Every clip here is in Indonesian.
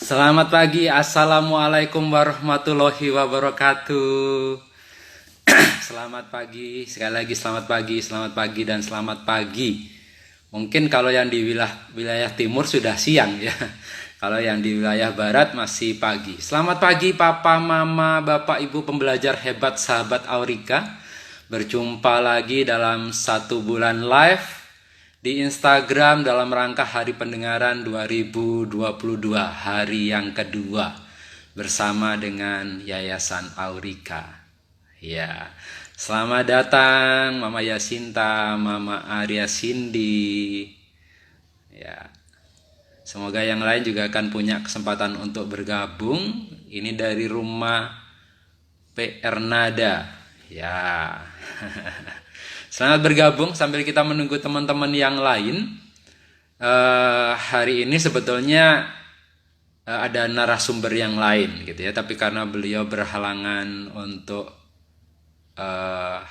Selamat pagi, Assalamualaikum warahmatullahi wabarakatuh. Selamat pagi, sekali lagi selamat pagi dan selamat pagi. Mungkin kalau yang di wilayah timur sudah siang ya. Kalau yang di wilayah barat masih pagi. Selamat pagi papa, mama, bapak, ibu pembelajar hebat sahabat Aurika. Berjumpa lagi dalam 1 bulan live di Instagram dalam rangka Hari Pendengaran 2022, hari yang kedua bersama dengan Yayasan Aurika. Ya, selamat datang Mama Yasinta, Mama Arya Cindy. Ya, semoga yang lain juga akan punya kesempatan untuk bergabung. Ini dari rumah PR Nada. Ya. Selamat bergabung sambil kita menunggu teman-teman yang lain. Hari ini sebetulnya ada narasumber yang lain gitu ya, tapi karena beliau berhalangan untuk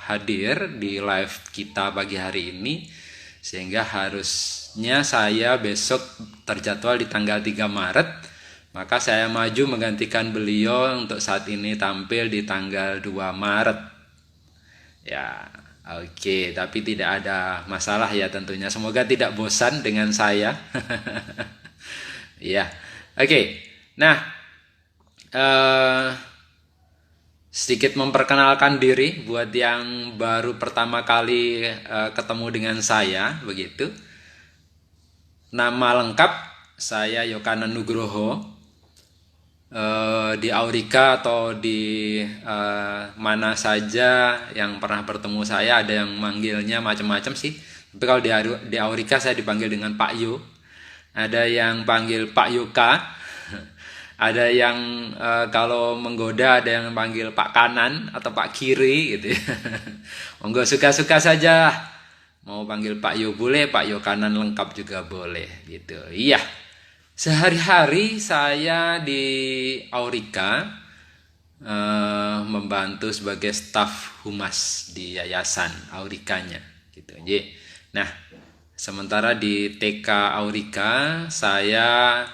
hadir di live kita pagi hari ini, sehingga harusnya saya besok terjadwal di tanggal 3 Maret. Maka saya maju menggantikan beliau untuk saat ini tampil di tanggal 2 Maret. Ya, oke, tapi tidak ada masalah ya tentunya. Semoga tidak bosan dengan saya. Ya, oke. Nah, sedikit memperkenalkan diri buat yang baru pertama kali ketemu dengan saya, begitu. Nama lengkap saya Yokanan Nugroho. Di Aurika atau di mana saja yang pernah bertemu saya, ada yang manggilnya macam-macam sih. Tapi kalau di Aurika saya dipanggil dengan Pak Yo. Ada yang panggil Pak Yoka. Ada yang kalau menggoda ada yang panggil Pak Kanan atau Pak Kiri gitu ya. Monggo suka-suka saja. Mau panggil Pak Yo boleh, Pak Yo Kanan lengkap juga boleh gitu. Iya. Sehari-hari saya di Aurika membantu sebagai staf humas di yayasan Aurikanya gitu. Nah, sementara di TK Aurika saya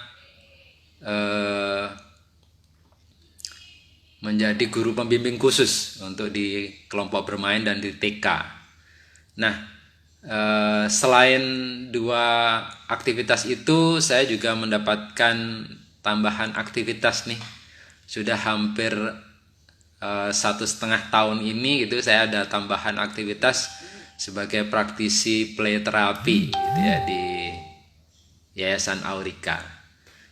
menjadi guru pembimbing khusus untuk di kelompok bermain dan di TK. Nah, selain dua aktivitas itu, saya juga mendapatkan tambahan aktivitas nih. Sudah hampir 1,5 tahun ini gitu, saya ada tambahan aktivitas sebagai praktisi play terapi gitu ya di Yayasan Aurika.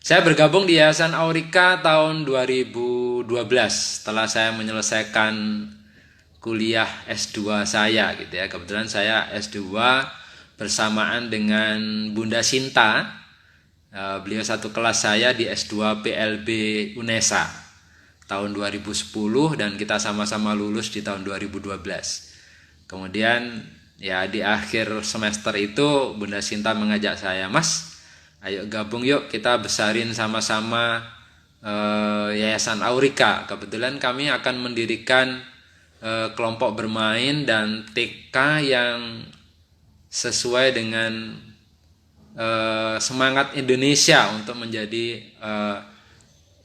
Saya bergabung di Yayasan Aurika tahun 2012 setelah saya menyelesaikan kuliah S2 saya gitu ya. Kebetulan saya S2 bersamaan dengan Bunda Sinta. Beliau satu kelas saya di S2 PLB UNESA tahun 2010 dan kita sama-sama lulus di tahun 2012. Kemudian ya di akhir semester itu Bunda Sinta mengajak saya, "Mas, ayo gabung yuk, kita besarin sama-sama Yayasan Aurika." Kebetulan kami akan mendirikan kelompok bermain dan TK yang sesuai dengan semangat Indonesia untuk menjadi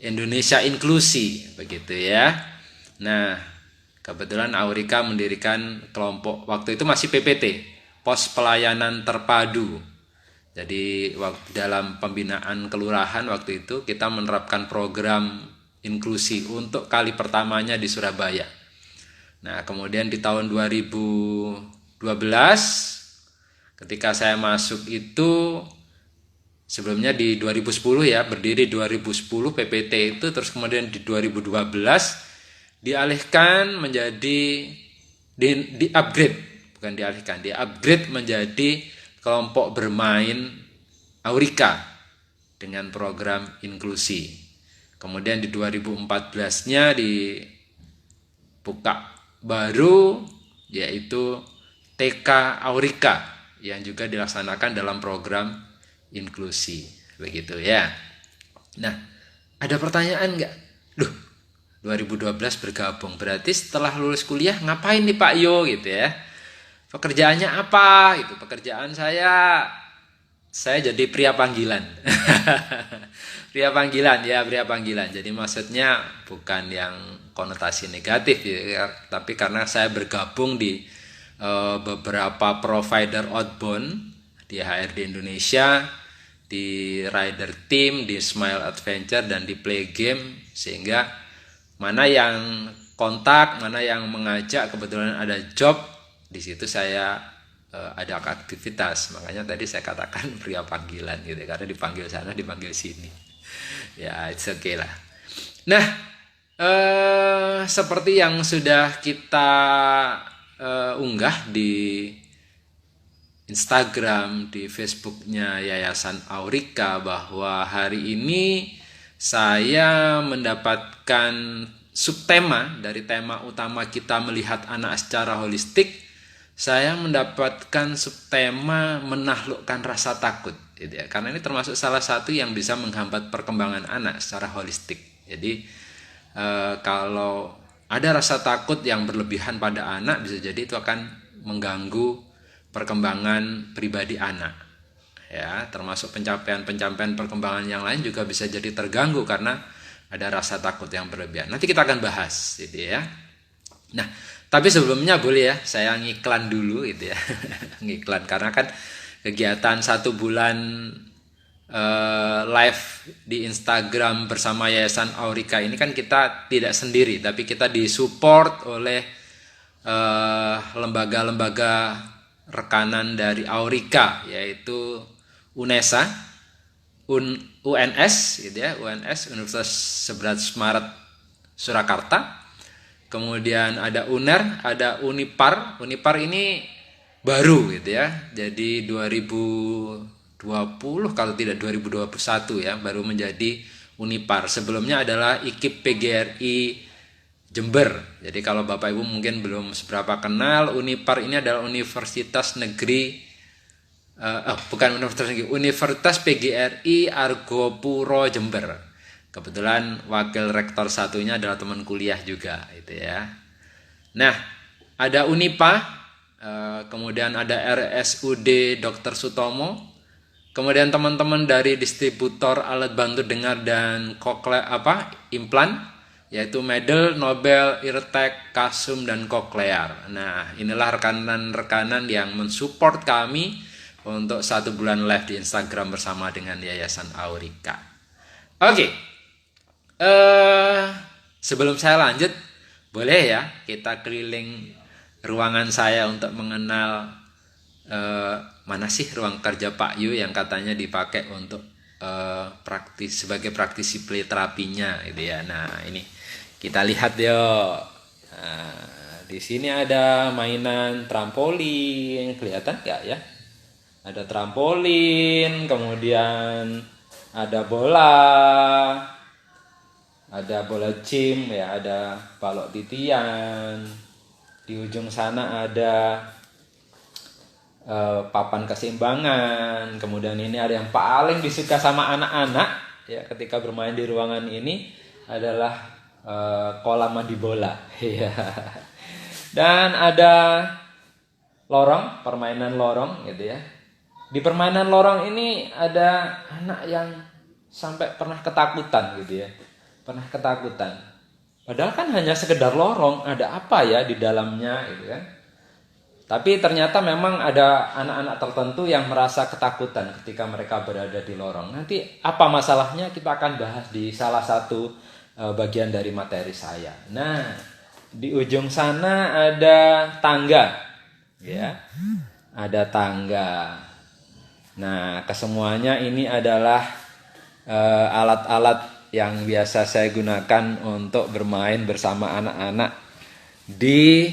Indonesia inklusi begitu ya. Nah, kebetulan Aurika mendirikan kelompok, waktu itu masih PPT, Pos Pelayanan Terpadu. Jadi dalam pembinaan kelurahan waktu itu kita menerapkan program inklusi untuk kali pertamanya di Surabaya. Nah, kemudian di tahun 2012 ketika saya masuk itu, sebelumnya di 2010 ya, berdiri 2010 PPT itu, terus kemudian di 2012 dialihkan menjadi di-upgrade, bukan dialihkan, di-upgrade menjadi kelompok bermain Aurika dengan program inklusi. Kemudian di 2014-nya dibuka baru, yaitu TK Aurika yang juga dilaksanakan dalam program inklusi begitu ya. Nah, ada pertanyaan nggak? 2012 bergabung, berarti setelah lulus kuliah ngapain nih Pak Yo gitu ya? Pekerjaannya apa gitu? Pekerjaan saya Saya jadi pria panggilan. Pria panggilan ya, pria panggilan. Jadi maksudnya bukan yang konotasi negatif ya, tapi karena saya bergabung di beberapa provider outbound di HRD Indonesia, di Rider Team, di Smile Adventure dan di Play Game, sehingga mana yang kontak, mana yang mengajak, kebetulan ada job, di situ saya ada aktivitas. Makanya tadi saya katakan pria panggilan gitu, karena dipanggil sana dipanggil sini ya, it's okay lah. Nah, seperti yang sudah kita unggah di Instagram, di Facebooknya Yayasan Aurika, bahwa hari ini saya mendapatkan subtema dari tema utama kita melihat anak secara holistik. Saya mendapatkan subtema menaklukkan rasa takut, gitu ya. Karena ini termasuk salah satu yang bisa menghambat perkembangan anak secara holistik. Jadi kalau ada rasa takut yang berlebihan pada anak, bisa jadi itu akan mengganggu perkembangan pribadi anak. Ya, termasuk pencapaian perkembangan yang lain juga bisa jadi terganggu karena ada rasa takut yang berlebihan. Nanti kita akan bahas, gitu ya. Nah, tapi sebelumnya boleh ya saya ngiklan dulu gitu ya. Ngiklan karena kan kegiatan 1 bulan live di Instagram bersama Yayasan Aurika ini kan kita tidak sendiri, tapi kita disupport oleh lembaga-lembaga rekanan dari Aurika, yaitu UNESA, UNS gitu ya, UNS Universitas 11 Maret Surakarta. Kemudian ada UNER, ada Unipar. Unipar ini baru gitu ya. Jadi 2020 kalau tidak 2021 ya, baru menjadi Unipar. Sebelumnya adalah IKIP PGRI Jember. Jadi kalau Bapak Ibu mungkin belum seberapa kenal, Unipar ini adalah Universitas Negeri bukan Universitas Negeri, Universitas PGRI Argopuro Jember. Kebetulan wakil rektor satunya adalah teman kuliah juga, gitu ya. Nah, ada Unipa, kemudian ada RSUD Dr. Sutomo, kemudian teman-teman dari distributor alat bantu dengar dan implan, yaitu Medel, Nobel, Irtek, Kasum, dan Cochlear. Nah, inilah rekanan-rekanan yang mensupport kami untuk 1 bulan live di Instagram bersama dengan Yayasan Aurika. Oke. Sebelum saya lanjut, boleh ya kita keliling ruangan saya untuk mengenal mana sih ruang kerja Pak Yu yang katanya dipakai untuk sebagai praktisi play terapinya gitu ya. Nah, ini kita lihat yuk. Nah, di sini ada mainan trampolin, kelihatan nggak ya? Ada trampolin, kemudian ada bola. Ada bola gym ya, ada balok titian. Di ujung sana ada papan keseimbangan. Kemudian ini ada yang paling disuka sama anak-anak ya ketika bermain di ruangan ini adalah kolam mandi bola. Dan ada lorong, permainan lorong gitu ya. Di permainan lorong ini ada anak yang sampai pernah ketakutan gitu ya. Pernah ketakutan. Padahal kan hanya sekedar lorong, ada apa ya di dalamnya gitu kan. Tapi ternyata memang ada anak-anak tertentu yang merasa ketakutan ketika mereka berada di lorong. Nanti apa masalahnya kita akan bahas di salah satu bagian dari materi saya. Nah, di ujung sana ada tangga. Ya. Ada tangga. Nah, kesemuanya ini adalah alat-alat yang biasa saya gunakan untuk bermain bersama anak-anak di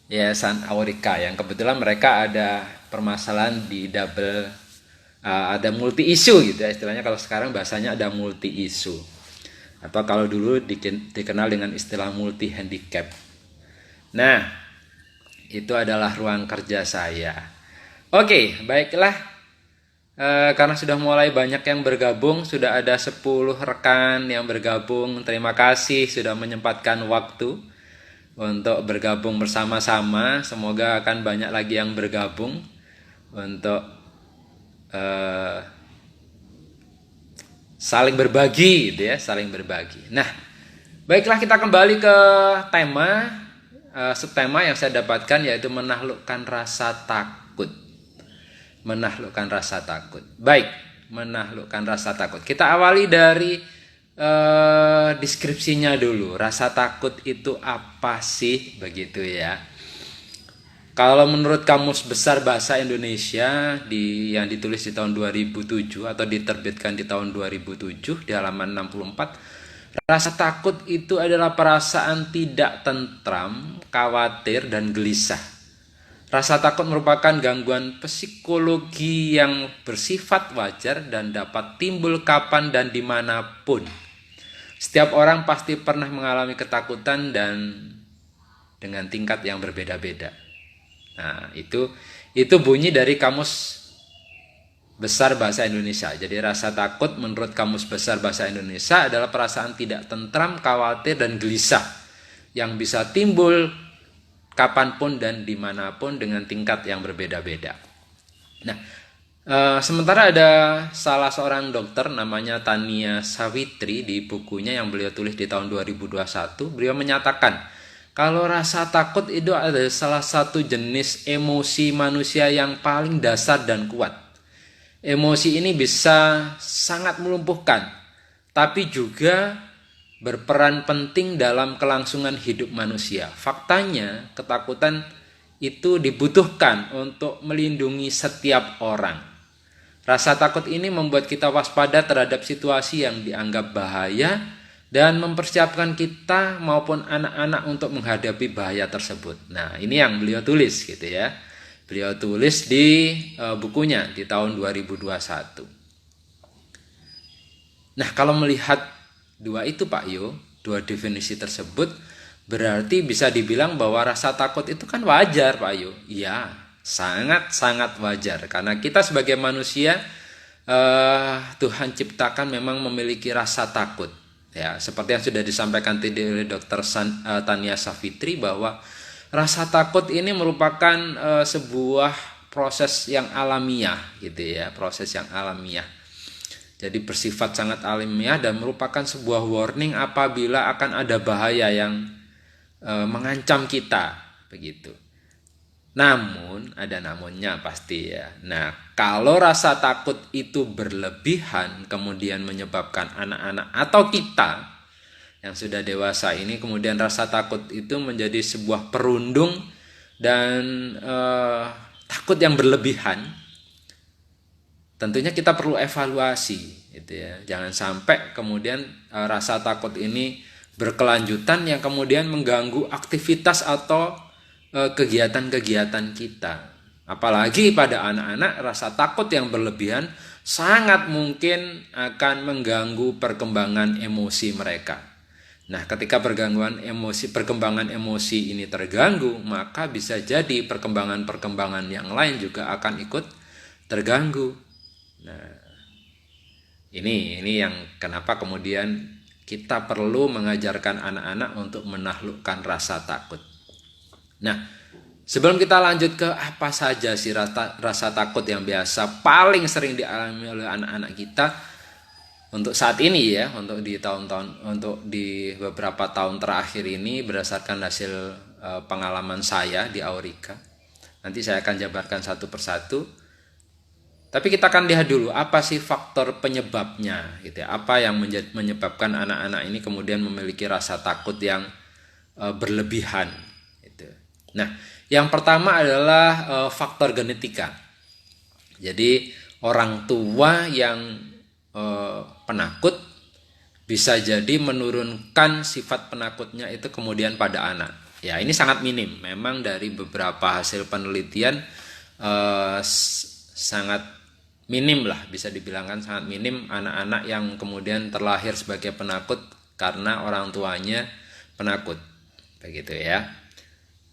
Yayasan Aurika, yang kebetulan mereka ada permasalahan di ada multi isu gitu ya, istilahnya kalau sekarang bahasanya ada multi isu, atau kalau dulu dikenal dengan istilah multi handicap. Nah, itu adalah ruang kerja saya. Oke, baiklah. Karena sudah mulai banyak yang bergabung, sudah ada 10 rekan yang bergabung. Terima kasih sudah menyempatkan waktu untuk bergabung bersama-sama. Semoga akan banyak lagi yang bergabung untuk eh, saling berbagi gitu ya, saling berbagi. Nah, baiklah kita kembali ke tema, subtema yang saya dapatkan yaitu menaklukkan rasa takut. Menaklukkan rasa takut. Baik, menaklukkan rasa takut. Kita awali dari deskripsinya dulu. Rasa takut itu apa sih, begitu ya? Kalau menurut Kamus Besar Bahasa Indonesia yang ditulis di tahun 2007 atau diterbitkan di tahun 2007 di halaman 64, rasa takut itu adalah perasaan tidak tentram, khawatir, dan gelisah. Rasa takut merupakan gangguan psikologi yang bersifat wajar dan dapat timbul kapan dan dimanapun. Setiap orang pasti pernah mengalami ketakutan dan dengan tingkat yang berbeda-beda. Nah, itu bunyi dari Kamus Besar Bahasa Indonesia. Jadi rasa takut menurut Kamus Besar Bahasa Indonesia adalah perasaan tidak tentram, khawatir, dan gelisah yang bisa timbul kapanpun dan dimanapun dengan tingkat yang berbeda-beda. Nah, sementara ada salah seorang dokter namanya Tania Savitri di bukunya yang beliau tulis di tahun 2021, beliau menyatakan kalau rasa takut itu adalah salah satu jenis emosi manusia yang paling dasar dan kuat. Emosi ini bisa sangat melumpuhkan, tapi juga berperan penting dalam kelangsungan hidup manusia. Faktanya, ketakutan itu dibutuhkan untuk melindungi setiap orang. Rasa takut ini membuat kita waspada terhadap situasi yang dianggap bahaya dan mempersiapkan kita maupun anak-anak untuk menghadapi bahaya tersebut. Nah, ini yang beliau tulis gitu ya. Beliau tulis di bukunya di tahun 2021. Nah, kalau melihat dua itu Pak Yo, dua definisi tersebut, berarti bisa dibilang bahwa rasa takut itu kan wajar Pak Yo. Iya, sangat-sangat wajar. Karena kita sebagai manusia, Tuhan ciptakan memang memiliki rasa takut. Ya, seperti yang sudah disampaikan tadi oleh Dr. Tania Savitri bahwa rasa takut ini merupakan sebuah proses yang alamiah gitu ya, proses yang alamiah. Jadi bersifat sangat alamiah dan merupakan sebuah warning apabila akan ada bahaya yang mengancam kita, begitu. Namun, ada namunnya pasti ya. Nah, kalau rasa takut itu berlebihan kemudian menyebabkan anak-anak atau kita yang sudah dewasa ini kemudian rasa takut itu menjadi sebuah perundung dan takut yang berlebihan, tentunya kita perlu evaluasi gitu ya. Jangan sampai kemudian rasa takut ini berkelanjutan yang kemudian mengganggu aktivitas atau kegiatan-kegiatan kita. Apalagi pada anak-anak, rasa takut yang berlebihan sangat mungkin akan mengganggu perkembangan emosi mereka. Nah, ketika perkembangan emosi ini terganggu, maka bisa jadi perkembangan yang lain juga akan ikut terganggu. Nah, ini yang kenapa kemudian kita perlu mengajarkan anak-anak untuk menaklukkan rasa takut. Nah, sebelum kita lanjut ke apa saja sih rasa takut yang biasa paling sering dialami oleh anak-anak kita untuk saat ini ya, untuk di beberapa tahun terakhir ini berdasarkan hasil pengalaman saya di Aurika. Nanti saya akan jabarkan satu persatu. Tapi kita akan lihat dulu apa sih faktor penyebabnya gitu ya. Apa yang menyebabkan anak-anak ini kemudian memiliki rasa takut yang berlebihan. Nah, yang pertama adalah faktor genetika. Jadi orang tua yang penakut bisa jadi menurunkan sifat penakutnya itu kemudian pada anak. Ya, ini sangat minim. Memang dari beberapa hasil penelitian sangat minim lah, bisa dibilangkan sangat minim anak-anak yang kemudian terlahir sebagai penakut karena orang tuanya penakut. Begitu ya.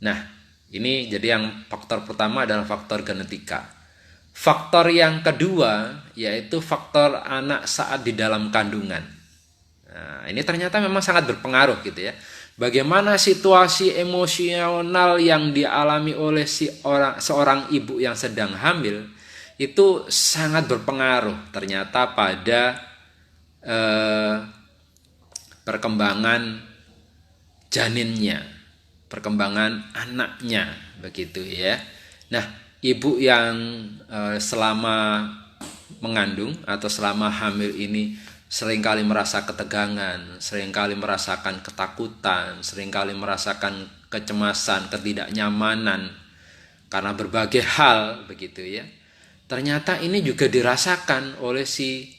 Nah, ini jadi yang faktor pertama adalah faktor genetika. Faktor yang kedua yaitu faktor anak saat di dalam kandungan. Nah, ini ternyata memang sangat berpengaruh gitu ya. Bagaimana situasi emosional yang dialami oleh seorang ibu yang sedang hamil itu sangat berpengaruh ternyata pada perkembangan janinnya, perkembangan anaknya, begitu ya. Nah, ibu yang selama mengandung atau selama hamil ini seringkali merasa ketegangan, seringkali merasakan ketakutan, seringkali merasakan kecemasan, ketidaknyamanan karena berbagai hal, begitu ya. Ternyata ini juga dirasakan oleh si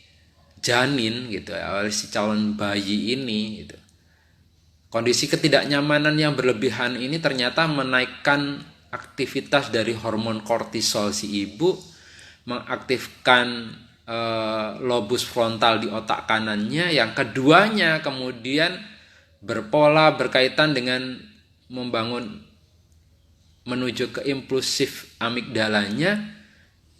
janin gitu ya, oleh si calon bayi ini gitu. Kondisi ketidaknyamanan yang berlebihan ini ternyata menaikkan aktivitas dari hormon kortisol si ibu, mengaktifkan lobus frontal di otak kanannya, yang keduanya kemudian berpola berkaitan dengan membangun menuju ke impulsif amigdalanya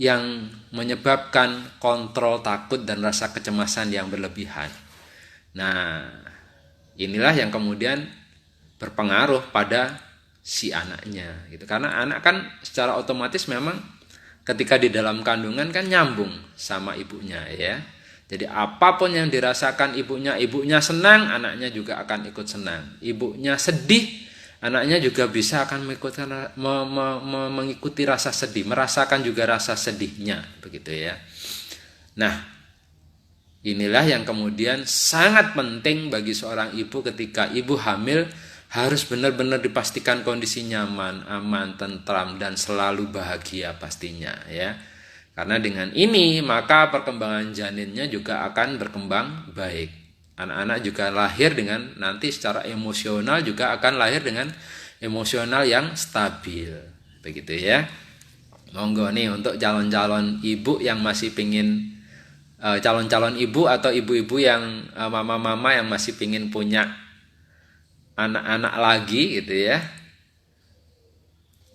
yang menyebabkan kontrol takut dan rasa kecemasan yang berlebihan. Nah, inilah yang kemudian berpengaruh pada si anaknya gitu. Karena anak kan secara otomatis memang ketika di dalam kandungan kan nyambung sama ibunya ya. Jadi apapun yang dirasakan ibunya senang, anaknya juga akan ikut senang. Ibunya sedih, anaknya juga bisa akan mengikuti rasa sedih, merasakan juga rasa sedihnya, begitu ya. Nah, inilah yang kemudian sangat penting bagi seorang ibu ketika ibu hamil, harus benar-benar dipastikan kondisi nyaman, aman, tentram, dan selalu bahagia pastinya ya. Karena dengan ini maka perkembangan janinnya juga akan berkembang baik. Anak-anak juga lahir dengan nanti secara emosional juga akan lahir dengan emosional yang stabil. Begitu ya. Monggo nih untuk calon-calon ibu yang masih pingin, calon-calon ibu atau ibu-ibu yang mama-mama yang masih pingin punya anak-anak lagi gitu ya.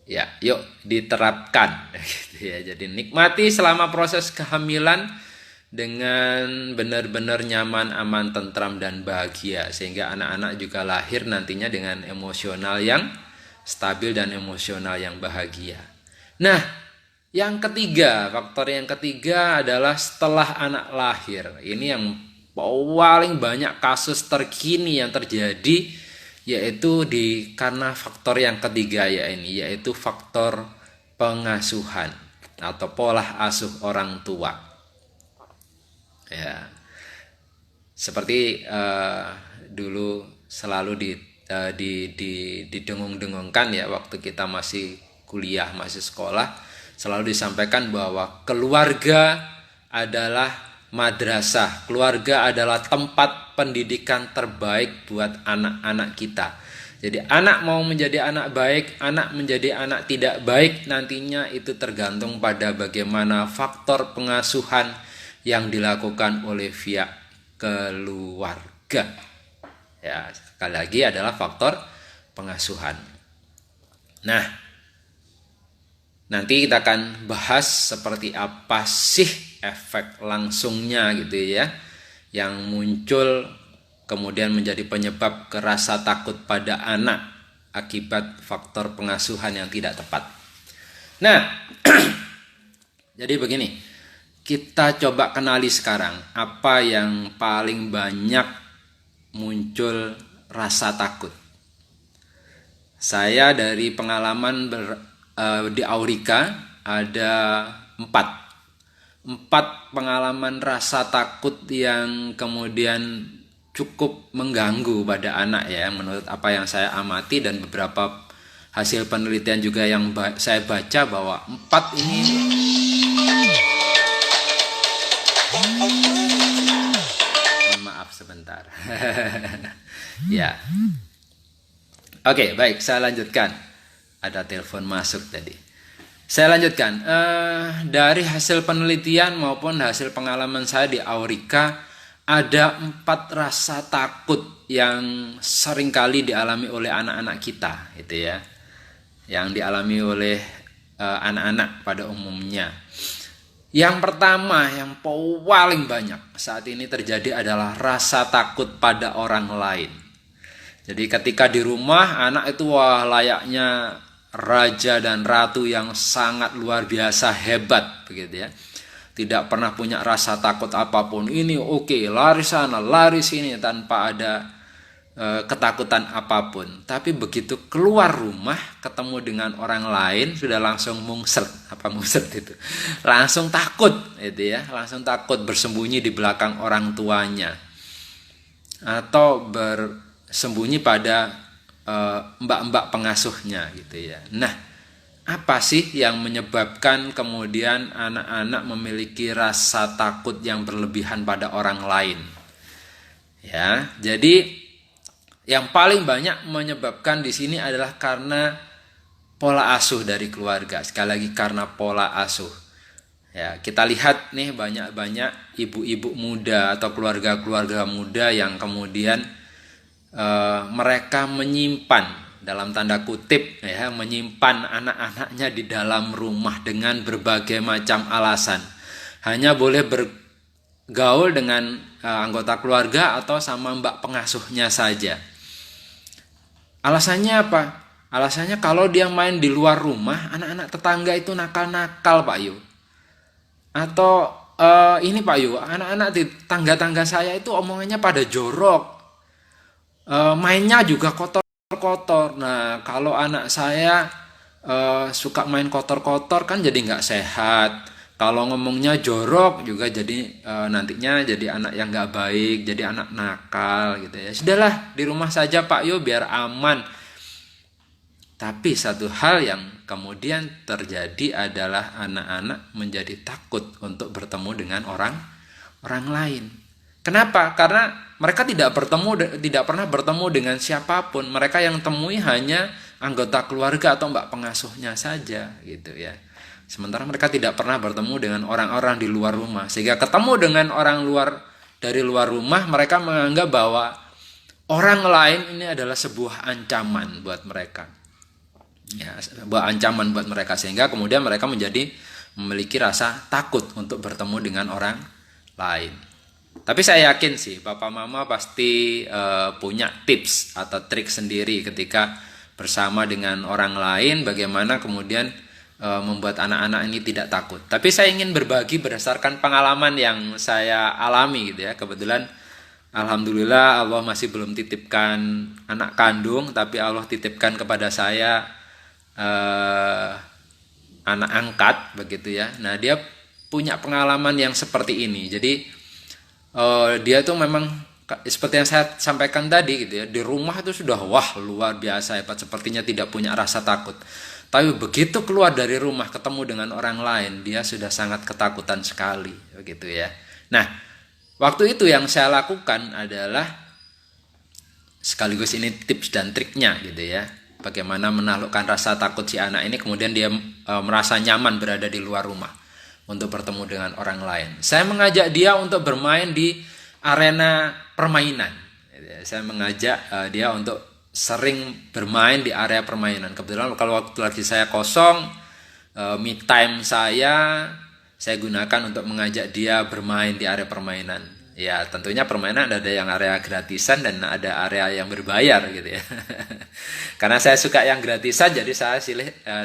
Ya, yuk diterapkan gitu ya. Jadi nikmati selama proses kehamilan dengan benar-benar nyaman, aman, tentram dan bahagia sehingga anak-anak juga lahir nantinya dengan emosional yang stabil dan emosional yang bahagia. Nah, faktor yang ketiga adalah setelah anak lahir. Ini yang paling banyak kasus terkini yang terjadi, yaitu karena faktor yang ketiga ya ini, yaitu faktor pengasuhan atau pola asuh orang tua. Ya, seperti dulu selalu didengung-dengungkan ya waktu kita masih kuliah, masih sekolah, selalu disampaikan bahwa keluarga adalah madrasah, keluarga adalah tempat pendidikan terbaik buat anak-anak kita. Jadi anak mau menjadi anak baik, anak menjadi anak tidak baik, nantinya itu tergantung pada bagaimana faktor pengasuhan yang dilakukan oleh pihak keluarga. Ya, sekali lagi adalah faktor pengasuhan. Nah, nanti kita akan bahas seperti apa sih efek langsungnya gitu ya, yang muncul kemudian menjadi penyebab rasa takut pada anak akibat faktor pengasuhan yang tidak tepat. Nah, jadi begini, kita coba kenali sekarang apa yang paling banyak muncul rasa takut. Saya dari pengalaman di Aurika ada 4 pengalaman rasa takut yang kemudian cukup mengganggu pada anak ya, menurut apa yang saya amati dan beberapa hasil penelitian juga yang saya baca bahwa 4 ini maaf sebentar. Ya. Oke, baik, saya lanjutkan. Ada telepon masuk tadi. Saya lanjutkan. Dari hasil penelitian maupun hasil pengalaman saya di Aurika, ada 4 rasa takut yang seringkali dialami oleh anak-anak kita, gitu ya. Yang dialami oleh anak-anak pada umumnya. Yang pertama, yang paling banyak saat ini terjadi adalah rasa takut pada orang lain. Jadi ketika di rumah anak itu layaknya raja dan ratu yang sangat luar biasa hebat begitu ya. Tidak pernah punya rasa takut apapun. Ini oke, lari sana, lari sini tanpa ada ketakutan apapun. Tapi begitu keluar rumah ketemu dengan orang lain sudah langsung mungset. Apa mungset itu? Langsung takut gitu ya, langsung takut bersembunyi di belakang orang tuanya. Atau bersembunyi pada mbak-mbak pengasuhnya gitu ya. Nah, apa sih yang menyebabkan kemudian anak-anak memiliki rasa takut yang berlebihan pada orang lain? Ya, jadi yang paling banyak menyebabkan di sini adalah karena pola asuh dari keluarga. Sekali lagi karena pola asuh. Ya, kita lihat nih banyak-banyak ibu-ibu muda atau keluarga-keluarga muda yang kemudian mereka menyimpan dalam tanda kutip ya, menyimpan anak-anaknya di dalam rumah dengan berbagai macam alasan. Hanya boleh bergaul dengan anggota keluarga atau sama mbak pengasuhnya saja. Alasannya apa? Alasannya kalau dia main di luar rumah, anak-anak tetangga itu nakal-nakal Pak Yu. Atau ini Pak Yu, anak-anak di tangga-tangga saya itu omongannya pada jorok. Mainnya juga kotor-kotor. Nah, kalau anak saya suka main kotor-kotor kan jadi nggak sehat. Kalau ngomongnya jorok juga jadi nantinya jadi anak yang nggak baik, jadi anak nakal gitu ya. Sudahlah di rumah saja Pak Yo biar aman. Tapi satu hal yang kemudian terjadi adalah anak-anak menjadi takut untuk bertemu dengan orang lain. Kenapa? Karena mereka tidak pernah bertemu dengan siapapun. Mereka yang temui hanya anggota keluarga atau mbak pengasuhnya saja gitu ya. Sementara mereka tidak pernah bertemu dengan orang-orang di luar rumah. Sehingga ketemu dengan orang dari luar rumah, mereka menganggap bahwa orang lain ini adalah sebuah ancaman buat mereka. Ya, sebuah ancaman buat mereka. Sehingga kemudian mereka memiliki rasa takut untuk bertemu dengan orang lain. Tapi saya yakin sih, papa mama pasti punya tips atau trik sendiri ketika bersama dengan orang lain, bagaimana kemudian membuat anak-anak ini tidak takut. Tapi saya ingin berbagi berdasarkan pengalaman yang saya alami gitu ya. Kebetulan alhamdulillah Allah masih belum titipkan anak kandung, tapi Allah titipkan kepada saya anak angkat begitu ya. Nah, dia punya pengalaman yang seperti ini. Jadi dia tuh memang seperti yang saya sampaikan tadi gitu ya, di rumah itu sudah wah luar biasa hebat, sepertinya tidak punya rasa takut. Tapi begitu keluar dari rumah ketemu dengan orang lain, dia sudah sangat ketakutan sekali begitu ya. Nah, waktu itu yang saya lakukan adalah sekaligus ini tips dan triknya gitu ya. Bagaimana menaklukkan rasa takut si anak ini, kemudian dia merasa nyaman berada di luar rumah untuk bertemu dengan orang lain. Saya mengajak dia untuk bermain di arena permainan. Saya mengajak dia untuk sering bermain di area permainan. Kebetulan kalau waktu lagi saya kosong, me time saya gunakan untuk mengajak dia bermain di area permainan. Ya tentunya permainan ada yang area gratisan dan ada area yang berbayar gitu ya. Karena saya suka yang gratisan, jadi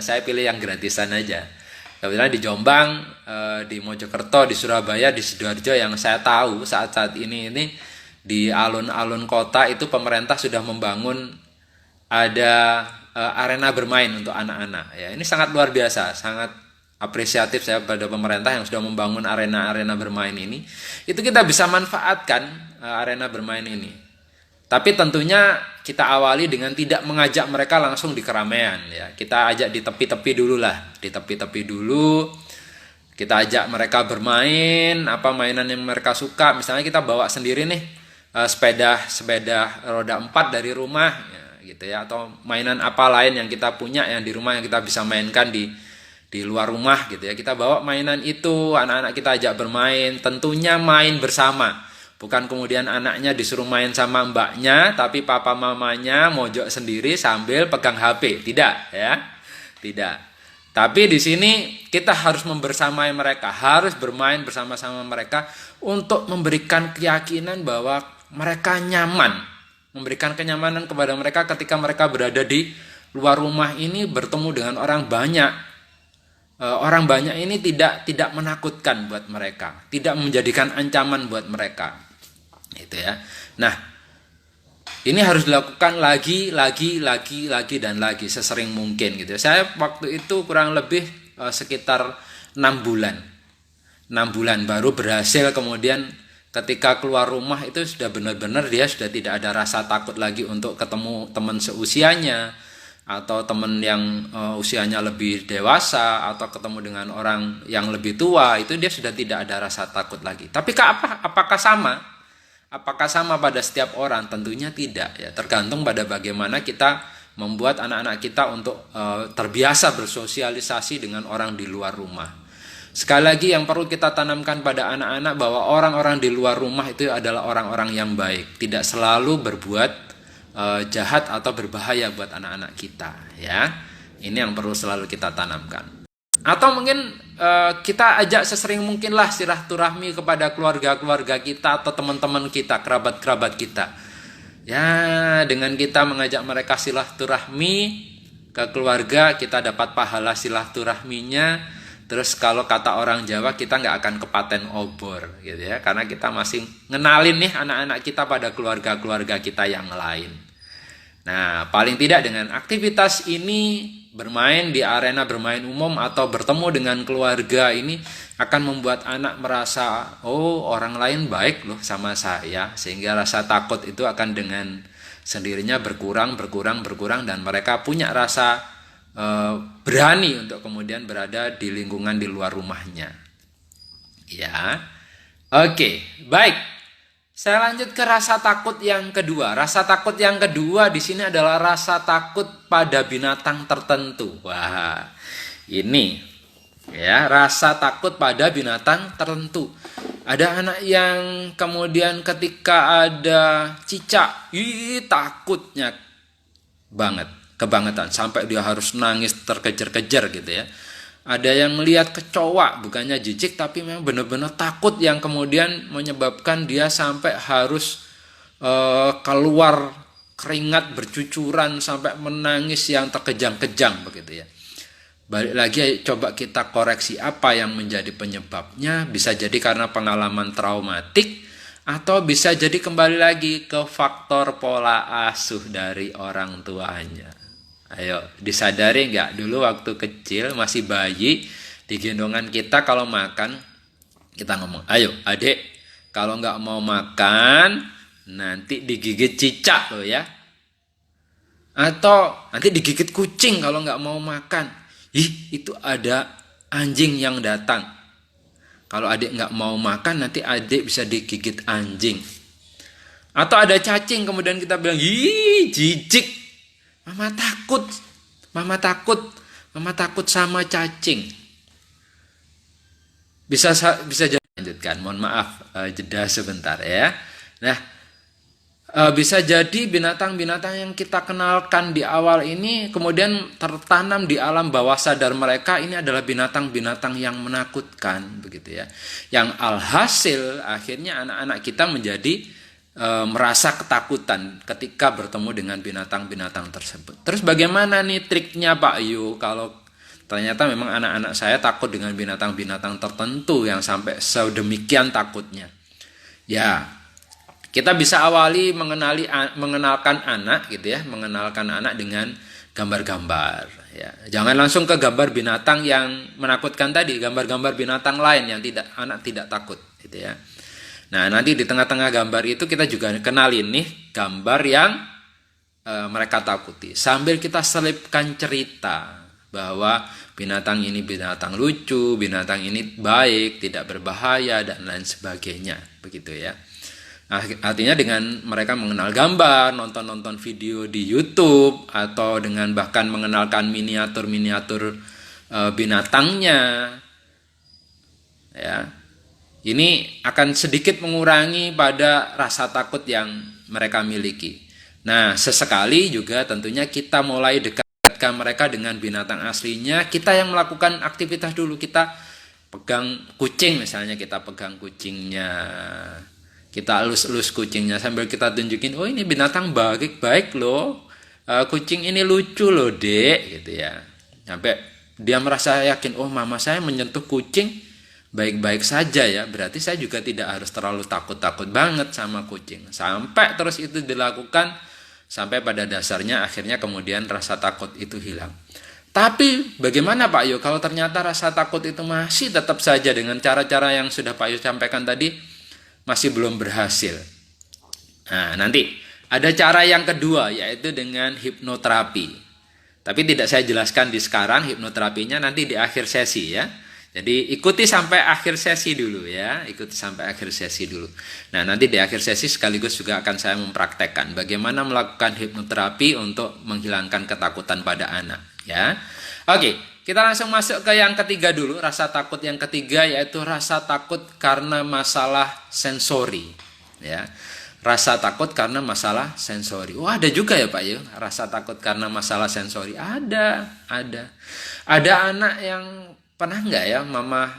saya pilih yang gratisan aja. Kebetulan di Jombang, di Mojokerto, di Surabaya, di Sidoarjo yang saya tahu saat ini di alun-alun kota itu pemerintah sudah membangun ada arena bermain untuk anak-anak. Ya, ini sangat luar biasa, sangat apresiatif saya pada pemerintah yang sudah membangun arena-arena bermain ini. Itu kita bisa manfaatkan arena bermain ini. Tapi tentunya kita awali dengan tidak mengajak mereka langsung di keramaian ya. Kita ajak di tepi-tepi dulu lah, di tepi-tepi dulu. Kita ajak mereka bermain, apa mainan yang mereka suka. Misalnya kita bawa sendiri nih sepeda roda 4 dari rumah ya, gitu ya, atau mainan apa lain yang kita punya yang di rumah yang kita bisa mainkan di luar rumah gitu ya. Kita bawa mainan itu, anak-anak kita ajak bermain, tentunya main bersama. Bukan kemudian anaknya disuruh main sama mbaknya, tapi papa mamanya mojok sendiri sambil pegang HP. Tidak ya, tidak. Tapi di sini kita harus membersamai mereka, harus bermain bersama-sama mereka untuk memberikan keyakinan bahwa mereka nyaman, memberikan kenyamanan kepada mereka ketika mereka berada di luar rumah ini bertemu dengan orang banyak, orang banyak ini tidak menakutkan buat mereka, tidak menjadikan ancaman buat mereka, gitu ya. Nah, ini harus dilakukan lagi dan lagi sesering mungkin, gitu. Saya waktu itu kurang lebih sekitar 6 bulan, 6 bulan baru berhasil. Kemudian ketika keluar rumah itu sudah benar-benar dia sudah tidak ada rasa takut lagi untuk ketemu teman seusianya atau teman yang usianya lebih dewasa atau ketemu dengan orang yang lebih tua. Itu dia sudah tidak ada rasa takut lagi. Tapi apakah sama? Apakah sama pada setiap orang? Tentunya tidak, ya. Tergantung pada bagaimana kita membuat anak-anak kita untuk terbiasa bersosialisasi dengan orang di luar rumah. Sekali lagi yang perlu kita tanamkan pada anak-anak bahwa orang-orang di luar rumah itu adalah orang-orang yang baik, tidak selalu berbuat jahat atau berbahaya buat anak-anak kita, ya. Ini yang perlu selalu kita tanamkan. Atau mungkin kita ajak sesering mungkinlah silaturahmi kepada keluarga-keluarga kita atau teman-teman kita, kerabat-kerabat kita. Ya, dengan kita mengajak mereka silaturahmi ke keluarga, kita dapat pahala silaturahminya. Terus kalau kata orang Jawa, kita nggak akan kepaten obor, gitu ya, karena kita masih ngenalin nih anak-anak kita pada keluarga-keluarga kita yang lain. Nah, paling tidak dengan aktivitas ini, bermain di arena bermain umum atau bertemu dengan keluarga ini akan membuat anak merasa, oh, orang lain baik loh sama saya, sehingga rasa takut itu akan dengan sendirinya berkurang dan mereka punya rasa berani untuk kemudian berada di lingkungan di luar rumahnya. Ya, oke, baik. Saya lanjut ke rasa takut yang kedua. Rasa takut yang kedua di sini adalah rasa takut pada binatang tertentu. Wah, ini ya, rasa takut pada binatang tertentu. Ada anak yang kemudian ketika ada cicak, takutnya kebangetan sampai dia harus nangis terkejar-kejar, gitu ya. Ada yang melihat kecoa, bukannya jijik tapi memang benar-benar takut, yang kemudian menyebabkan dia sampai harus keluar keringat bercucuran sampai menangis yang terkejang-kejang, begitu ya. Balik lagi, coba kita koreksi apa yang menjadi penyebabnya. Bisa jadi karena pengalaman traumatik, atau bisa jadi kembali lagi ke faktor pola asuh dari orang tuanya. Ayo, disadari nggak, dulu waktu kecil masih bayi, di gendongan kita kalau makan, kita ngomong, ayo adik, kalau nggak mau makan nanti digigit cicak loh ya, atau nanti digigit kucing kalau nggak mau makan. Itu ada anjing yang datang, kalau adik nggak mau makan nanti adik bisa digigit anjing. Atau ada cacing, kemudian kita bilang, jijik, Mama takut sama cacing. Bisa jadi, lanjutkan. Mohon maaf, jeda sebentar ya. Nah, bisa jadi binatang-binatang yang kita kenalkan di awal ini kemudian tertanam di alam bawah sadar mereka, ini adalah binatang-binatang yang menakutkan, begitu ya. Yang alhasil akhirnya anak-anak kita menjadi merasa ketakutan ketika bertemu dengan binatang-binatang tersebut. Terus bagaimana nih triknya Pak Yu kalau ternyata memang anak-anak saya takut dengan binatang-binatang tertentu yang sampai sedemikian takutnya? Ya, kita bisa awali mengenalkan anak, gitu ya, mengenalkan anak dengan gambar-gambar. Ya, jangan langsung ke gambar binatang yang menakutkan tadi, gambar-gambar binatang lain yang anak tidak takut, gitu ya. Nah, nanti di tengah-tengah gambar itu kita juga kenalin nih gambar yang mereka takuti. Sambil kita selipkan cerita bahwa binatang ini binatang lucu, binatang ini baik, tidak berbahaya, dan lain sebagainya. Begitu ya. Nah, artinya dengan mereka mengenal gambar, nonton-nonton video di YouTube, atau dengan bahkan mengenalkan miniatur-miniatur binatangnya, ya. Ini akan sedikit mengurangi pada rasa takut yang mereka miliki. Nah, sesekali juga tentunya kita mulai dekatkan mereka dengan binatang aslinya. Kita yang melakukan aktivitas dulu, kita pegang kucing misalnya, kita pegang kucingnya, kita elus-elus kucingnya sambil kita tunjukin, oh ini binatang baik loh, kucing ini lucu loh dek gitu ya. Sampai dia merasa yakin, oh mama saya menyentuh kucing baik-baik saja ya, berarti saya juga tidak harus terlalu takut-takut banget sama kucing. Sampai terus itu dilakukan, sampai pada dasarnya akhirnya kemudian rasa takut itu hilang. Tapi bagaimana Pak Yo kalau ternyata rasa takut itu masih tetap saja dengan cara-cara yang sudah Pak Yo sampaikan tadi masih belum berhasil. Nah, nanti ada cara yang kedua, yaitu dengan hipnoterapi. Tapi tidak saya jelaskan di sekarang, hipnoterapinya nanti di akhir sesi ya. Jadi ikuti sampai akhir sesi dulu ya, ikuti sampai akhir sesi dulu. Nah, nanti di akhir sesi sekaligus juga akan saya mempraktekkan bagaimana melakukan hipnoterapi untuk menghilangkan ketakutan pada anak ya. Oke, kita langsung masuk ke yang ketiga dulu, rasa takut yang ketiga yaitu rasa takut karena masalah sensori ya. Rasa takut karena masalah sensori. Wah, ada juga ya Pak Yo, rasa takut karena masalah sensori. Ada. Ada anak yang pernah nggak ya mama,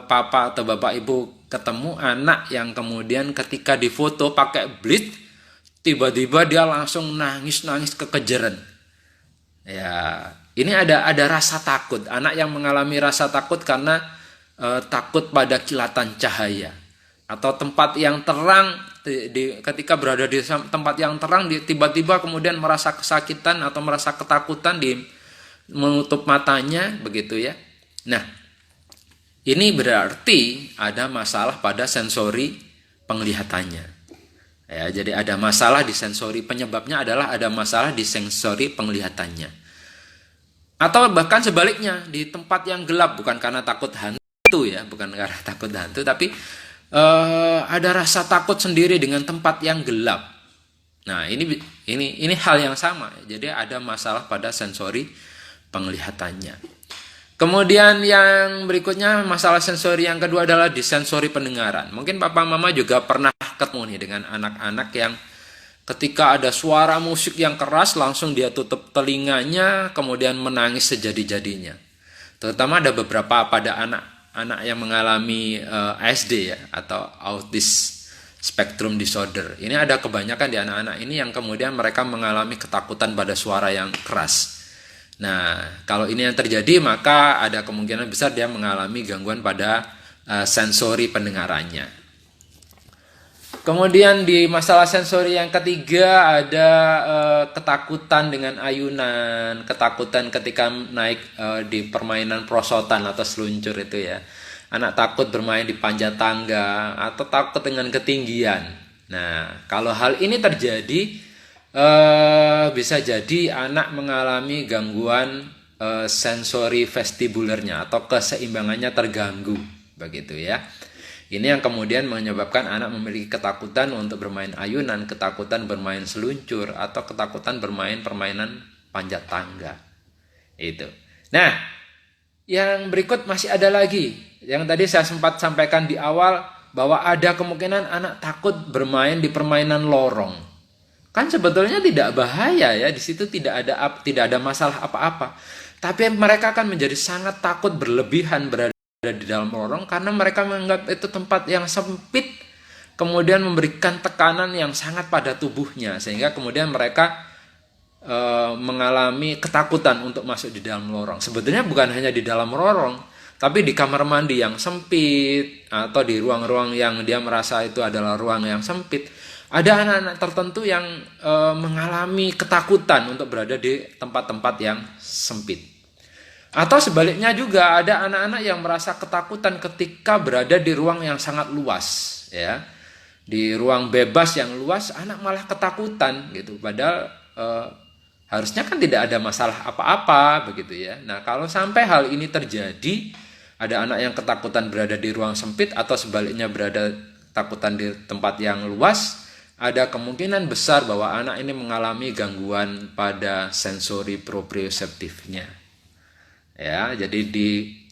papa atau bapak ibu ketemu anak yang kemudian ketika difoto pakai blitz tiba-tiba dia langsung nangis kekejaran. Ya, ini ada rasa takut. Anak yang mengalami rasa takut karena takut pada kilatan cahaya atau tempat yang terang. Ketika berada di tempat yang terang tiba-tiba kemudian merasa kesakitan atau merasa ketakutan di menutup matanya begitu ya. Nah, ini berarti ada masalah pada sensori penglihatannya. Ya, jadi ada masalah di sensori, penyebabnya adalah ada masalah di sensori penglihatannya. Atau bahkan sebaliknya, di tempat yang gelap, bukan karena takut hantu ya, bukan karena takut hantu, tapi ada rasa takut sendiri dengan tempat yang gelap. Nah, ini hal yang sama. Jadi ada masalah pada sensori penglihatannya. Kemudian yang berikutnya masalah sensori yang kedua adalah di sensori pendengaran. Mungkin papa mama juga pernah ketemu nih dengan anak-anak yang ketika ada suara musik yang keras langsung dia tutup telinganya kemudian menangis sejadi-jadinya. Terutama ada beberapa pada anak yang mengalami ASD ya atau autis spectrum disorder. Ini ada kebanyakan di anak-anak ini yang kemudian mereka mengalami ketakutan pada suara yang keras. Nah, kalau ini yang terjadi maka ada kemungkinan besar dia mengalami gangguan pada sensori pendengarannya. Kemudian di masalah sensori yang ketiga ada ketakutan dengan ayunan, ketakutan ketika naik di permainan prosotan atau seluncur itu ya. Anak takut bermain di panjat tangga atau takut dengan ketinggian. Nah, kalau hal ini terjadi bisa jadi anak mengalami gangguan sensori vestibulernya atau keseimbangannya terganggu begitu ya. Ini yang kemudian menyebabkan anak memiliki ketakutan untuk bermain ayunan, ketakutan bermain seluncur atau ketakutan bermain permainan panjat tangga. Itu. Nah, yang berikut masih ada lagi. Yang tadi saya sempat sampaikan di awal bahwa ada kemungkinan anak takut bermain di permainan lorong. Kan sebetulnya tidak bahaya ya, di situ tidak ada masalah apa-apa. Tapi mereka akan menjadi sangat takut berlebihan berada di dalam lorong karena mereka menganggap itu tempat yang sempit, kemudian memberikan tekanan yang sangat pada tubuhnya sehingga kemudian mereka mengalami ketakutan untuk masuk di dalam lorong. Sebetulnya bukan hanya di dalam lorong, tapi di kamar mandi yang sempit atau di ruang-ruang yang dia merasa itu adalah ruang yang sempit. Ada anak-anak tertentu yang mengalami ketakutan untuk berada di tempat-tempat yang sempit. Atau sebaliknya juga ada anak-anak yang merasa ketakutan ketika berada di ruang yang sangat luas, ya. Di ruang bebas yang luas, anak malah ketakutan gitu. Padahal harusnya kan tidak ada masalah apa-apa begitu ya. Nah, kalau sampai hal ini terjadi, ada anak yang ketakutan berada di ruang sempit atau sebaliknya berada ketakutan di tempat yang luas, ada kemungkinan besar bahwa anak ini mengalami gangguan pada sensori proprioseptifnya. Ya, jadi di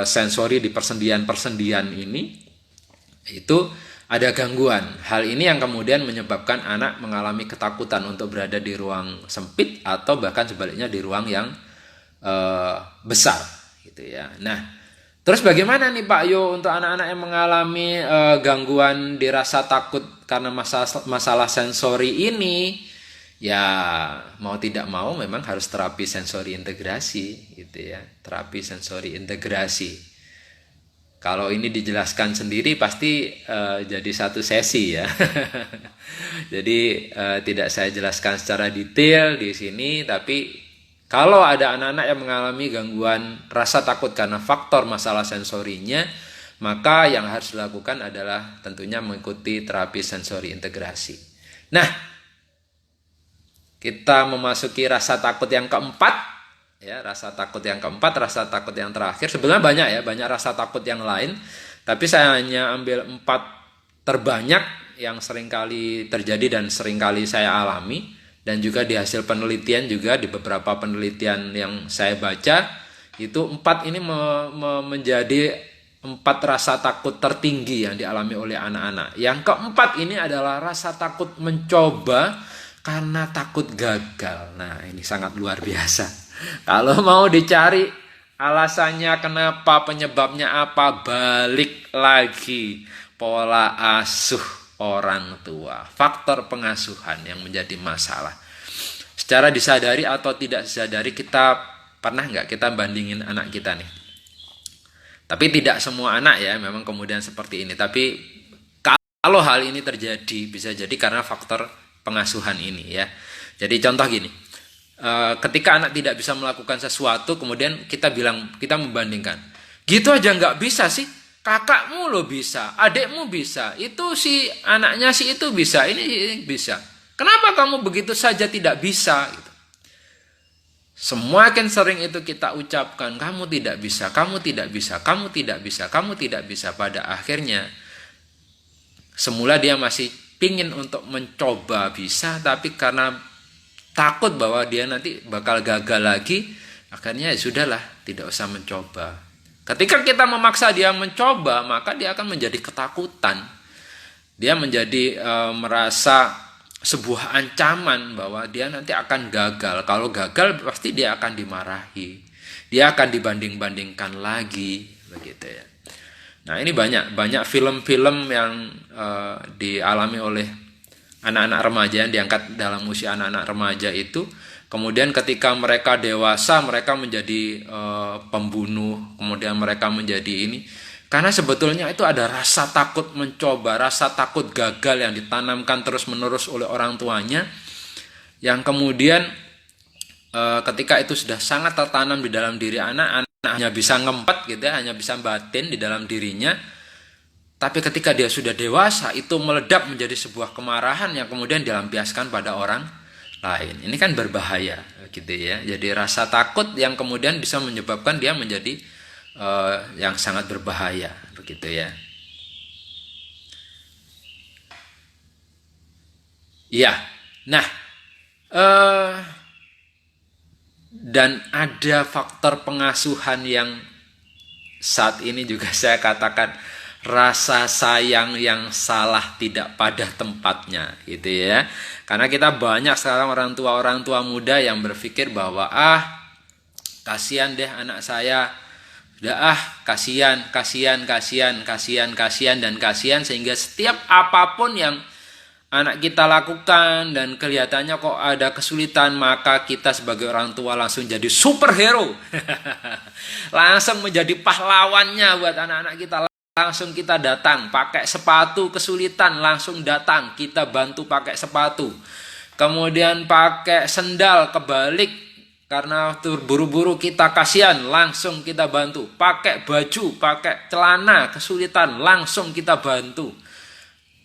sensori di persendian-persendian ini itu ada gangguan. Hal ini yang kemudian menyebabkan anak mengalami ketakutan untuk berada di ruang sempit atau bahkan sebaliknya di ruang yang besar, gitu ya. Nah, terus bagaimana nih Pak Yo untuk anak-anak yang mengalami gangguan dirasa takut karena masalah sensori ini? Ya mau tidak mau memang harus terapi sensori integrasi gitu ya, terapi sensori integrasi. Kalau ini dijelaskan sendiri pasti jadi satu sesi ya. Jadi tidak saya jelaskan secara detail di sini, tapi kalau ada anak-anak yang mengalami gangguan rasa takut karena faktor masalah sensorinya, maka yang harus dilakukan adalah tentunya mengikuti terapi sensori integrasi. Nah, kita memasuki rasa takut yang keempat, ya, rasa takut yang keempat, rasa takut yang terakhir. Sebenarnya banyak ya, banyak rasa takut yang lain, tapi saya hanya ambil 4 terbanyak yang seringkali terjadi dan seringkali saya alami, dan juga di hasil penelitian juga di beberapa penelitian yang saya baca, itu 4 ini menjadi 4 rasa takut tertinggi yang dialami oleh anak-anak. Yang keempat ini adalah rasa takut mencoba karena takut gagal. Nah, ini sangat luar biasa. Kalau mau dicari alasannya kenapa, penyebabnya apa, balik lagi pola asuh orang tua. Faktor pengasuhan yang menjadi masalah. Secara disadari atau tidak disadari, kita pernah nggak kita bandingin anak kita nih? Tapi tidak semua anak ya memang kemudian seperti ini. Tapi kalau hal ini terjadi, bisa jadi karena faktor pengasuhan ini ya. Jadi contoh gini, ketika anak tidak bisa melakukan sesuatu, kemudian kita membandingkan, gitu aja nggak bisa sih, kakakmu lo bisa, adekmu bisa, itu si anaknya si itu bisa, ini bisa, kenapa kamu begitu saja tidak bisa gitu. Semakin sering itu kita ucapkan, kamu tidak bisa, kamu tidak bisa, kamu tidak bisa, kamu tidak bisa, pada akhirnya semula dia masih pingin untuk mencoba bisa, tapi karena takut bahwa dia nanti bakal gagal lagi, akhirnya ya sudahlah, tidak usah mencoba. Ketika kita memaksa dia mencoba, maka dia akan menjadi ketakutan. Dia menjadi merasa sebuah ancaman bahwa dia nanti akan gagal. Kalau gagal pasti dia akan dimarahi. Dia akan dibanding-bandingkan lagi, begitu ya. Nah, ini banyak film-film yang dialami oleh anak-anak remaja yang diangkat dalam usia anak-anak remaja itu. Kemudian ketika mereka dewasa, mereka menjadi pembunuh, kemudian mereka menjadi ini. Karena sebetulnya itu ada rasa takut mencoba, rasa takut gagal yang ditanamkan terus-menerus oleh orang tuanya. Yang kemudian ketika itu sudah sangat tertanam di dalam diri anak hanya bisa ngempet gitu ya, hanya bisa batin di dalam dirinya. Tapi ketika dia sudah dewasa, itu meledak menjadi sebuah kemarahan yang kemudian dilampiaskan pada orang lain. Ini kan berbahaya gitu ya. Jadi rasa takut yang kemudian bisa menyebabkan dia menjadi yang sangat berbahaya begitu ya. Iya. Nah, dan ada faktor pengasuhan yang saat ini juga saya katakan rasa sayang yang salah, tidak pada tempatnya gitu ya. Karena kita banyak sekarang orang tua muda yang berpikir bahwa kasihan deh anak saya, udah kasihan dan kasihan, sehingga setiap apapun yang anak kita lakukan dan kelihatannya kok ada kesulitan, maka kita sebagai orang tua langsung jadi superhero. Langsung menjadi pahlawannya buat anak-anak kita. Langsung kita datang, pakai sepatu kesulitan, langsung datang, kita bantu pakai sepatu. Kemudian pakai sendal kebalik, karena buru-buru kita kasihan, langsung kita bantu. Pakai baju, pakai celana kesulitan, langsung kita bantu.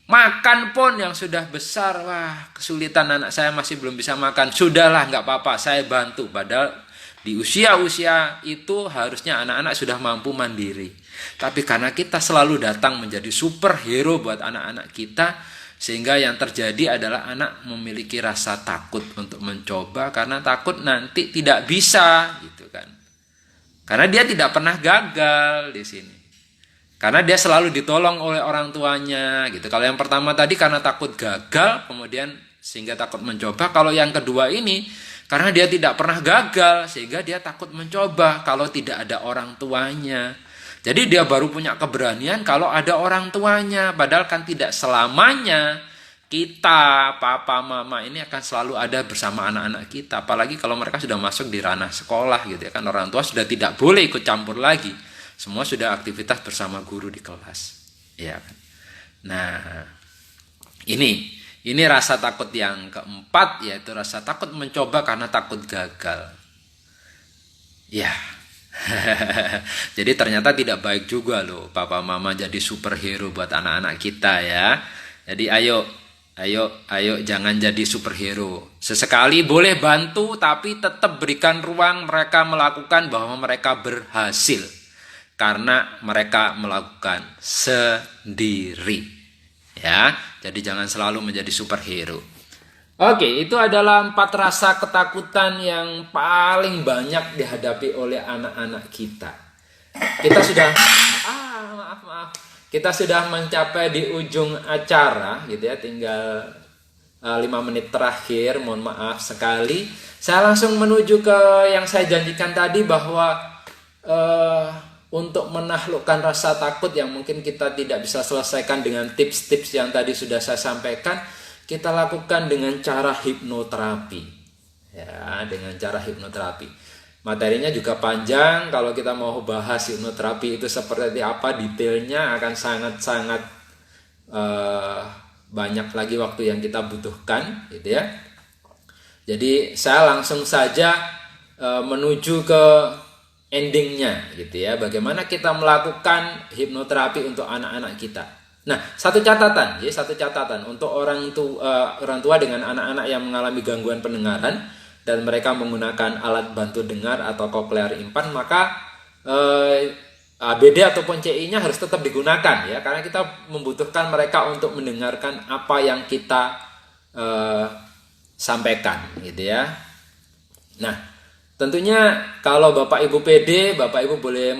Makan pun yang sudah besar, wah kesulitan anak saya masih belum bisa makan, sudahlah nggak apa-apa saya bantu. Padahal di usia-usia itu harusnya anak-anak sudah mampu mandiri. Tapi karena kita selalu datang menjadi superhero buat anak-anak kita, sehingga yang terjadi adalah anak memiliki rasa takut untuk mencoba karena takut nanti tidak bisa gitu kan. Karena dia tidak pernah gagal di sini. Karena dia selalu ditolong oleh orang tuanya gitu. Kalau yang pertama tadi karena takut gagal, kemudian sehingga takut mencoba. Kalau yang kedua ini karena dia tidak pernah gagal, sehingga dia takut mencoba kalau tidak ada orang tuanya. Jadi dia baru punya keberanian kalau ada orang tuanya. Padahal kan tidak selamanya kita, papa, mama ini akan selalu ada bersama anak-anak kita. Apalagi kalau mereka sudah masuk di ranah sekolah gitu ya kan, orang tua sudah tidak boleh ikut campur lagi. Semua sudah aktivitas bersama guru di kelas. Ya kan. Nah, ini rasa takut yang keempat, yaitu rasa takut mencoba karena takut gagal. Ya. Jadi ternyata tidak baik juga loh papa mama jadi superhero buat anak-anak kita ya. Jadi ayo jangan jadi superhero. Sesekali boleh bantu, tapi tetap berikan ruang mereka melakukan bahwa mereka berhasil. Karena mereka melakukan sendiri. Ya, jadi jangan selalu menjadi superhero. Oke, itu adalah 4 rasa ketakutan yang paling banyak dihadapi oleh anak-anak kita. Kita sudah maaf. Kita sudah mencapai di ujung acara gitu ya, tinggal 5 menit terakhir, mohon maaf sekali. Saya langsung menuju ke yang saya janjikan tadi bahwa untuk menaklukkan rasa takut yang mungkin kita tidak bisa selesaikan dengan tips-tips yang tadi sudah saya sampaikan, kita lakukan dengan cara hipnoterapi. Ya, dengan cara hipnoterapi. Materinya juga panjang, kalau kita mau bahas hipnoterapi itu seperti apa detailnya akan sangat-sangat banyak lagi waktu yang kita butuhkan gitu ya. Jadi saya langsung saja menuju ke endingnya gitu ya. Bagaimana kita melakukan hipnoterapi untuk anak-anak kita. Nah, satu catatan untuk orang tua dengan anak-anak yang mengalami gangguan pendengaran dan mereka menggunakan alat bantu dengar atau cochlear implant, maka ABD ataupun CI-nya harus tetap digunakan ya, karena kita membutuhkan mereka untuk mendengarkan apa yang kita sampaikan gitu ya. Nah, tentunya kalau Bapak Ibu pede, Bapak Ibu boleh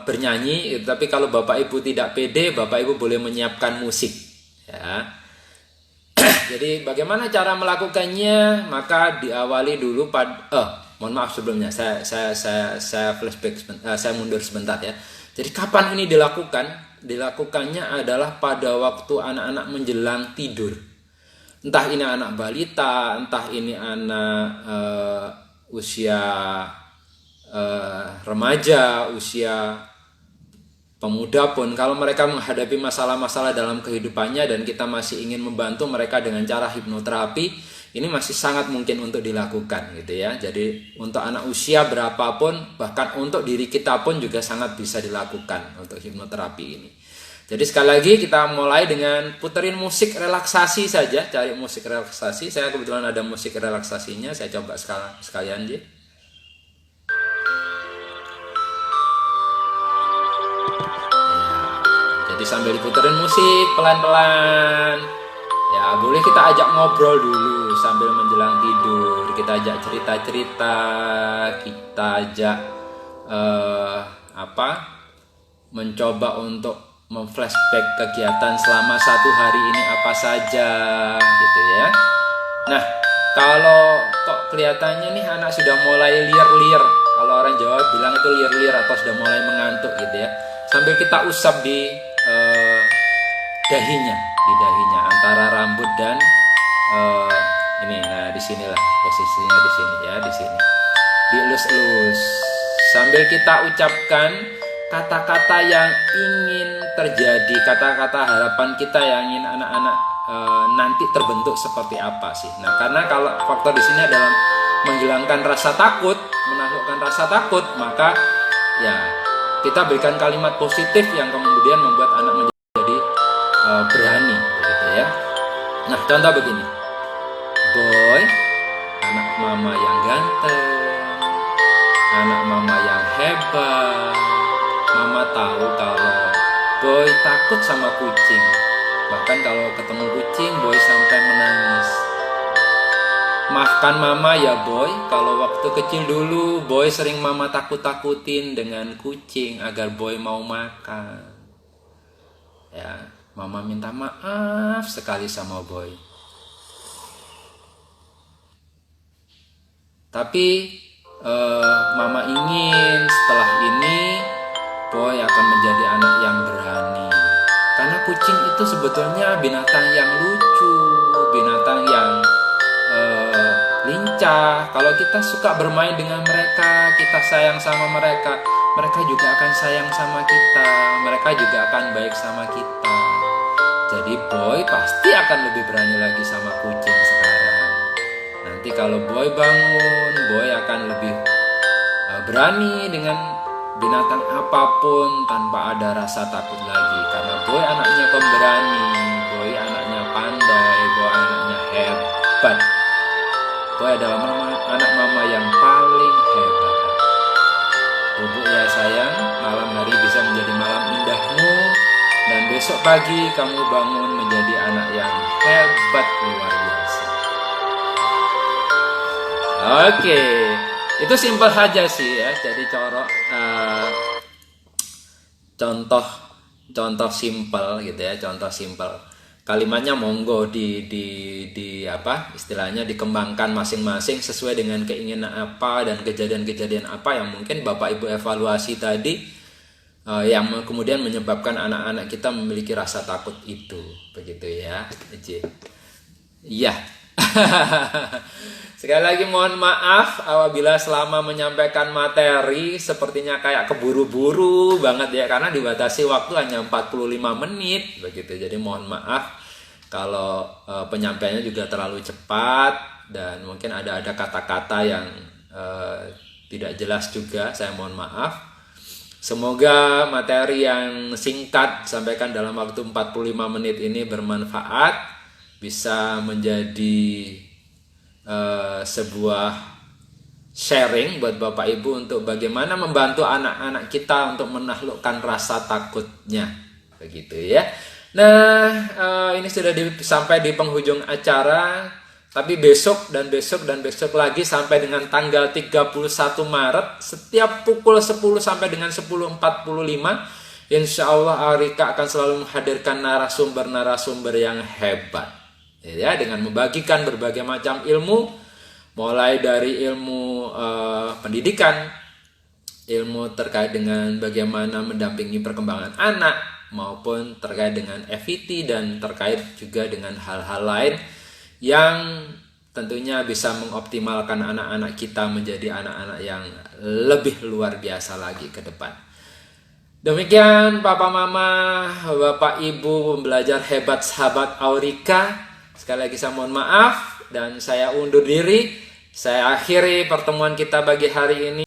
bernyanyi, tapi kalau Bapak Ibu tidak pede, Bapak Ibu boleh menyiapkan musik ya. Jadi bagaimana cara melakukannya? Maka diawali dulu mohon maaf sebelumnya, saya flashback saya mundur sebentar ya. Jadi kapan ini dilakukan? Dilakukannya adalah pada waktu anak-anak menjelang tidur. Entah ini anak balita, entah ini anak usia remaja, usia pemuda pun, kalau mereka menghadapi masalah-masalah dalam kehidupannya dan kita masih ingin membantu mereka dengan cara hipnoterapi, ini masih sangat mungkin untuk dilakukan gitu ya. Jadi untuk anak usia berapapun, bahkan untuk diri kita pun juga sangat bisa dilakukan untuk hipnoterapi ini. Jadi sekali lagi kita mulai dengan puterin musik relaksasi saja, cari musik relaksasi. Saya kebetulan ada musik relaksasinya, saya coba sekalian aja. Jadi sambil diputerin musik pelan-pelan ya, boleh kita ajak ngobrol dulu sambil menjelang tidur. Kita ajak cerita-cerita, kita ajak mencoba untuk memflashback kegiatan selama 1 hari ini apa saja gitu ya. Nah, kalau kok kelihatannya nih anak sudah mulai liar-liar, kalau orang Jawa bilang itu liar-liar atau sudah mulai mengantuk gitu ya, sambil kita usap di dahinya antara rambut dan ini. Nah, disinilah posisinya, di sini ya, di sini dielus-elus sambil kita ucapkan kata-kata yang ingin terjadi, kata-kata harapan kita yang ingin anak-anak nanti terbentuk seperti apa sih. Nah, karena kalau faktor di sini adalah menghilangkan rasa takut, menaklukkan rasa takut, maka ya kita berikan kalimat positif yang kemudian membuat anak menjadi berani gitu ya. Nah, contoh begini. Boy, anak mama yang ganteng, anak mama yang hebat. Mama tahu kalau Boy takut sama kucing. Bahkan kalau ketemu kucing, Boy sampai menangis. Maafkan mama ya Boy, kalau waktu kecil dulu Boy sering mama takut-takutin dengan kucing agar Boy mau makan. Ya, mama minta maaf sekali sama Boy. Tapi mama ingin setelah ini Boy akan menjadi anak yang berani. Karena kucing itu sebetulnya binatang yang lucu. binatang yang lincah. Kalau kita suka bermain dengan mereka, kita sayang sama mereka, mereka juga akan sayang sama kita, mereka juga akan baik sama kita. Jadi Boy pasti akan lebih berani lagi sama kucing sekarang. Nanti kalau Boy bangun, Boy akan lebih berani dengan binatang apapun tanpa ada rasa takut lagi. Karena Boy anaknya pemberani, Boy anaknya pandai, Boy anaknya hebat. Boy adalah anak mama yang paling hebat. Bubuk ya sayang, malam hari bisa menjadi malam indahmu. Dan besok pagi kamu bangun menjadi anak yang hebat luar biasa. Oke, itu simpel saja sih ya. Jadi contoh simpel gitu ya, contoh simpel. Kalimatnya monggo di apa istilahnya dikembangkan masing-masing sesuai dengan keinginan apa dan kejadian-kejadian apa yang mungkin Bapak Ibu evaluasi tadi, yang kemudian menyebabkan anak-anak kita memiliki rasa takut itu, begitu ya. Iya. Sekali lagi mohon maaf apabila selama menyampaikan materi sepertinya kayak keburu-buru banget ya, karena dibatasi waktu hanya 45 menit begitu. Jadi mohon maaf kalau penyampaiannya juga terlalu cepat dan mungkin ada kata-kata yang tidak jelas juga, saya mohon maaf. Semoga materi yang singkat sampaikan dalam waktu 45 menit ini bermanfaat, bisa menjadi sebuah sharing buat Bapak Ibu untuk bagaimana membantu anak-anak kita untuk menaklukkan rasa takutnya, begitu ya. Nah, ini sudah sampai di penghujung acara, tapi besok dan besok lagi sampai dengan tanggal 31 Maret setiap pukul 10 sampai dengan 10.45 insya Allah Arika akan selalu menghadirkan narasumber yang hebat ya, dengan membagikan berbagai macam ilmu, mulai dari ilmu pendidikan, ilmu terkait dengan bagaimana mendampingi perkembangan anak, maupun terkait dengan FET dan terkait juga dengan hal-hal lain yang tentunya bisa mengoptimalkan anak-anak kita menjadi anak-anak yang lebih luar biasa lagi ke depan. Demikian Papa Mama, Bapak Ibu pembelajar hebat sahabat Aurika. Sekali lagi saya mohon maaf dan saya undur diri. Saya akhiri pertemuan kita pagi hari ini.